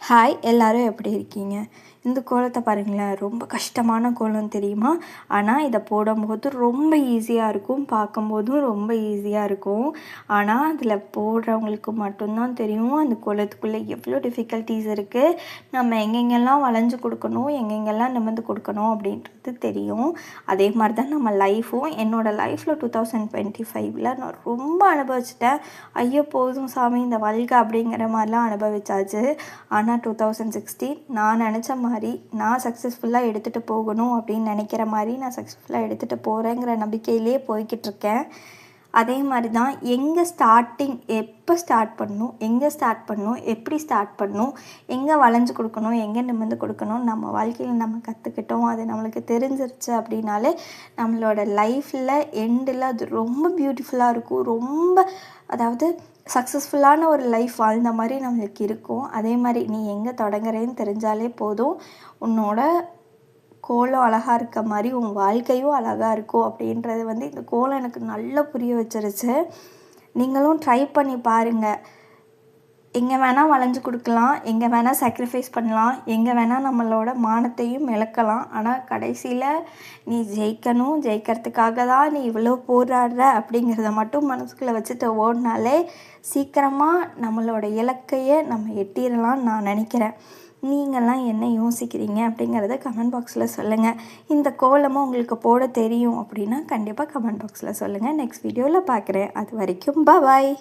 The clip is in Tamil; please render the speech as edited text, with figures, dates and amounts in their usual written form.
ஹாய், எல்லோரும் எப்படி இருக்கீங்க? இந்த கோலத்தை பாருங்களேன், ரொம்ப கஷ்டமான கோலம் தெரியுமா? ஆனால் இதை போடும்போது ரொம்ப ஈஸியாக இருக்கும், பார்க்கும்போதும் ரொம்ப ஈஸியாக இருக்கும். ஆனால் அதில் போடுறவங்களுக்கு மட்டும்தான் தெரியும் அந்த கோலத்துக்குள்ளே எவ்வளோ டிஃபிகல்ட்டிஸ் இருக்குது, நம்ம எங்கெங்கெல்லாம் வளைஞ்சு கொடுக்கணும், எங்கெங்கெல்லாம் நிமிர்ந்து கொடுக்கணும் அப்படின்றது தெரியும். அதே மாதிரி தான் நம்ம லைஃப்பும். என்னோடய லைஃப்பில் 2025 நான் ரொம்ப அனுபவிச்சிட்டேன். ஐயோ போதும் சாமி இந்த வாழ்க்கை அப்படிங்கிற மாதிரிலாம் அனுபவிச்சாச்சு. ஆனால் 2016 நான் நினச்ச மாதிரி நான் சக்ஸஸ்ஃபுல்லாக எடுத்துகிட்டு போகணும் அப்படின்னு நினைக்கிற மாதிரி நான் சக்ஸஸ்ஃபுல்லாக எடுத்துகிட்டு போகிறேங்கிற நம்பிக்கையிலே போய்கிட்டுருக்கேன். அதே மாதிரி தான் எப்போ ஸ்டார்ட் பண்ணணும், எங்கே ஸ்டார்ட் பண்ணணும், எப்படி ஸ்டார்ட் பண்ணணும், எங்கே வளைஞ்சு கொடுக்கணும், எங்கே நிமிர்ந்து கொடுக்கணும், நம்ம வாழ்க்கையில் நம்ம கற்றுக்கிட்டோம், அது நம்மளுக்கு தெரிஞ்சிருச்சு அப்படின்னாலே நம்மளோட லைஃப்பில் எண்டில் அது ரொம்ப பியூட்டிஃபுல்லாக இருக்கும். ரொம்ப அதாவது சக்ஸஸ்ஃபுல்லான ஒரு லைஃப் வாழ்ந்த மாதிரி நம்மளுக்கு இருக்கும். அதே மாதிரி நீ எங்கே தொடங்குறேன்னு தெரிஞ்சாலே போதும், உன்னோட கோலம் அழகாக இருக்க மாதிரி உன் வாழ்க்கையும் அழகாக இருக்கும் அப்படின்றது இந்த கோலம் எனக்கு நல்லா புரிய வச்சிருச்சு. நீங்களும் ட்ரை பண்ணி பாருங்கள். எங்கே வேணால் வளைஞ்சு கொடுக்கலாம், எங்கே வேணால் சாக்ரிஃபைஸ் பண்ணலாம், எங்கே வேணால் நம்மளோட மானத்தையும் இழக்கலாம். ஆனால் கடைசியில் நீ ஜெயிக்கிறதுக்காக தான் நீ இவ்வளோ போராடுற அப்படிங்கிறத மட்டும் மனசுக்குள்ளே வச்சுட்டு ஓடினாலே சீக்கிரமாக நம்மளோட இலக்கையை நம்ம எட்டிடலாம்னு நான் நினைக்கிறேன். நீங்கள்லாம் என்ன யோசிக்கிறீங்க அப்படிங்கிறத கமெண்ட் பாக்ஸில் சொல்லுங்கள். இந்த கோலமும் உங்களுக்கு போட தெரியும் அப்படின்னா கண்டிப்பாக கமெண்ட் பாக்ஸில் சொல்லுங்கள். நெக்ஸ்ட் வீடியோவில் பார்க்குறேன். அது வரைக்கும் பாய்.